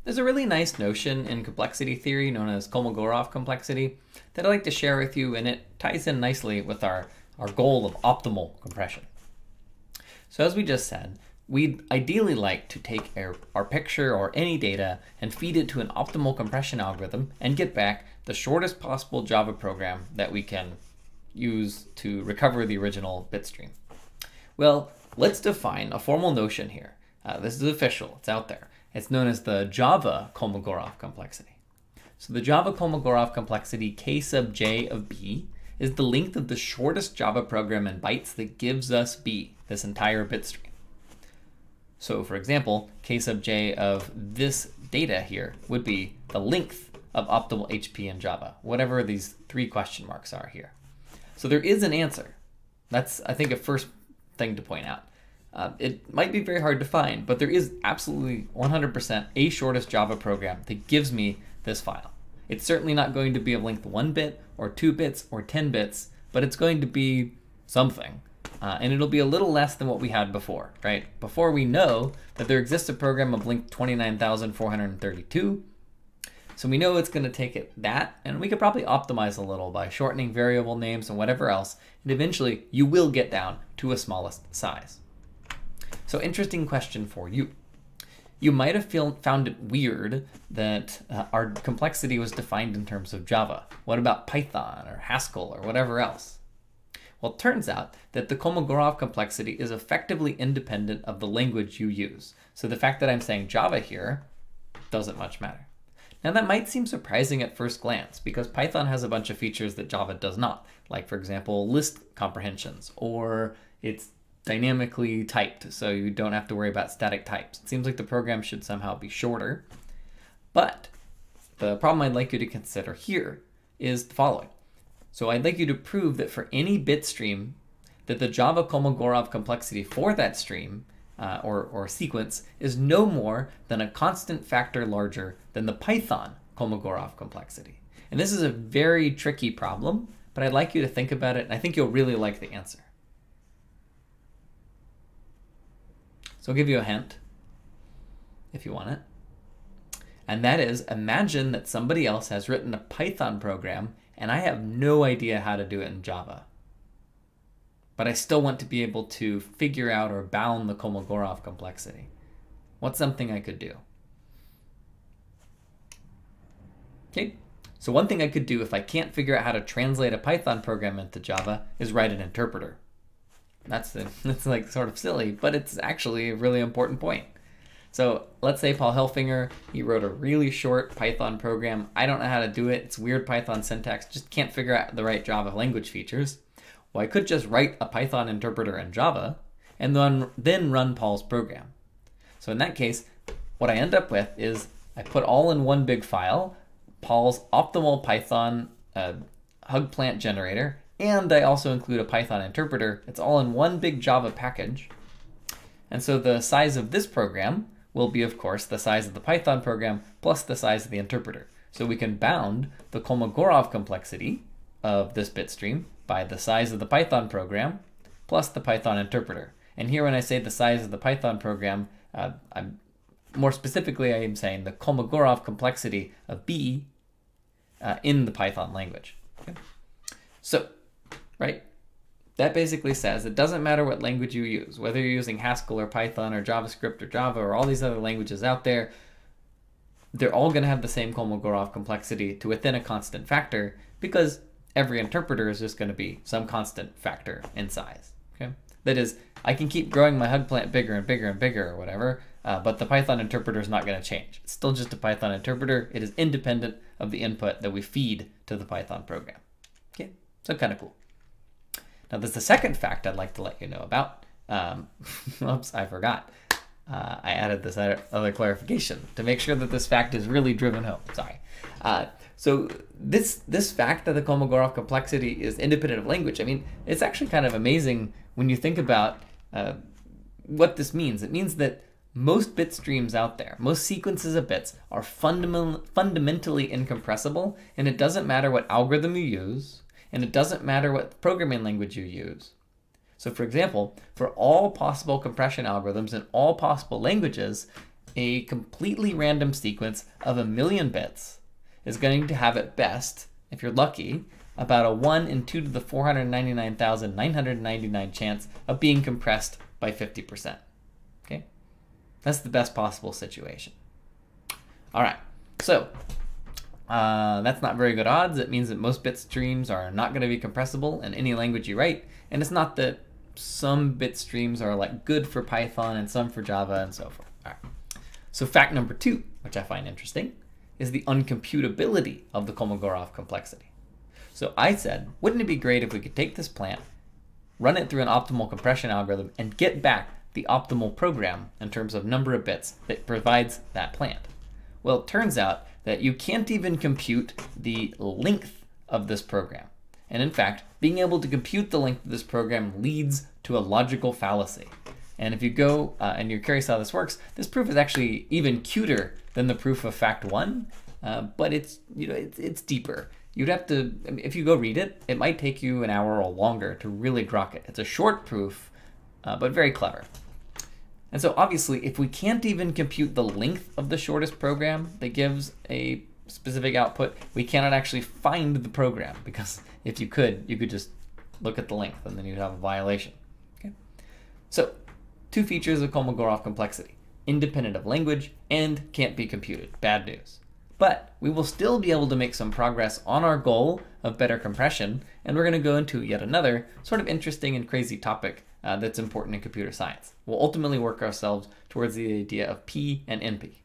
There's a really nice notion in complexity theory known as Kolmogorov complexity that I'd like to share with you, and it ties in nicely with our goal of optimal compression. So as we just said, we'd ideally like to take our picture or any data and feed it to an optimal compression algorithm and get back the shortest possible Java program that we can use to recover the original bitstream. Well, let's define a formal notion here. This is official, it's out there. It's known as the Java-Kolmogorov complexity. So the Java-Kolmogorov complexity K sub j of b is the length of the shortest Java program in bytes that gives us b, this entire bit stream. So for example, K sub j of this data here would be the length of optimal HP in Java, whatever these three question marks are here. So there is an answer. That's, I think, a first thing to point out. It might be very hard to find, but there is absolutely 100% a shortest Java program that gives me this file. It's certainly not going to be of length 1 bit or 2 bits or 10 bits, but it's going to be something. And it'll be a little less than what we had before, right? Before we know that there exists a program of length 29,432. So we know it's going to take it that, and we could probably optimize a little by shortening variable names and whatever else, and eventually you will get down to a smallest size. So interesting question for you. You might have found it weird that our complexity was defined in terms of Java. What about Python or Haskell or whatever else? Well, it turns out that the Kolmogorov complexity is effectively independent of the language you use. So the fact that I'm saying Java here doesn't much matter. Now that might seem surprising at first glance because Python has a bunch of features that Java does not, like for example list comprehensions, or it's dynamically typed so you don't have to worry about static types. It seems like the program should somehow be shorter, but the problem I'd like you to consider here is the following. So I'd like you to prove that for any bit stream that the Java-Kolmogorov complexity for that stream or sequence is no more than a constant factor larger than the Python Kolmogorov complexity. And this is a very tricky problem, but I'd like you to think about it, and I think you'll really like the answer. So I'll give you a hint, if you want it. And that is, imagine that somebody else has written a Python program, and I have no idea how to do it in Java. But I still want to be able to figure out or bound the Kolmogorov complexity. What's something I could do? Okay, so one thing I could do if I can't figure out how to translate a Python program into Java is write an interpreter. That's like sort of silly, but it's actually a really important point. So let's say Paul Helfinger, he wrote a really short Python program. I don't know how to do it. It's weird Python syntax, just can't figure out the right Java language features. Well, I could just write a Python interpreter in Java and then run Paul's program. So in that case, what I end up with is I put all in one big file, Paul's optimal Python hug plant generator, and I also include a Python interpreter. It's all in one big Java package. And so the size of this program will be, of course, the size of the Python program plus the size of the interpreter. So we can bound the Kolmogorov complexity of this bit stream by the size of the Python program plus the Python interpreter. And here when I say the size of the Python program, more specifically I am saying the Kolmogorov complexity of B in the Python language. Okay? So, right, that basically says it doesn't matter what language you use, whether you're using Haskell or Python or JavaScript or Java or all these other languages out there, they're all going to have the same Kolmogorov complexity to within a constant factor because every interpreter is just going to be some constant factor in size. Okay? That is, I can keep growing my hug plant bigger and bigger and bigger or whatever, but the Python interpreter is not going to change. It's still just a Python interpreter. It is independent of the input that we feed to the Python program. Okay? So kind of cool. Now there's the second fact I'd like to let you know about. Oops, I forgot. I added this other clarification to make sure that this fact is really driven home. Sorry. So this fact that the Kolmogorov complexity is independent of language, I mean, it's actually kind of amazing when you think about what this means. It means that most bit streams out there, most sequences of bits are fundamentally incompressible, and it doesn't matter what algorithm you use, and it doesn't matter what programming language you use. So for example, for all possible compression algorithms in all possible languages, a completely random sequence of 1,000,000 bits is going to have at best, if you're lucky, about a 1 in 10 to the 499,999 chance of being compressed by 50%. Okay? That's the best possible situation. All right, so that's not very good odds. It means that most bit streams are not going to be compressible in any language you write, and it's not that some bit streams are like good for Python and some for Java and so forth. All right. So fact number 2, which I find interesting, is the uncomputability of the Kolmogorov complexity. So I said, wouldn't it be great if we could take this plant, run it through an optimal compression algorithm, and get back the optimal program in terms of number of bits that provides that plant? Well, it turns out that you can't even compute the length of this program. And in fact, being able to compute the length of this program leads to a logical fallacy. And if you go and you're curious how this works, this proof is actually even cuter than the proof of fact 1, but it's deeper. You'd have to, if you go read it, it might take you an hour or longer to really grok it. It's a short proof, but very clever. And so obviously, if we can't even compute the length of the shortest program that gives a specific output, we cannot actually find the program, because if you could just look at the length and then you'd have a violation. Okay? So 2 features of Kolmogorov complexity: independent of language and can't be computed. Bad news. But we will still be able to make some progress on our goal of better compression, and we're going to go into yet another sort of interesting and crazy topic that's important in computer science. We'll ultimately work ourselves towards the idea of P and NP.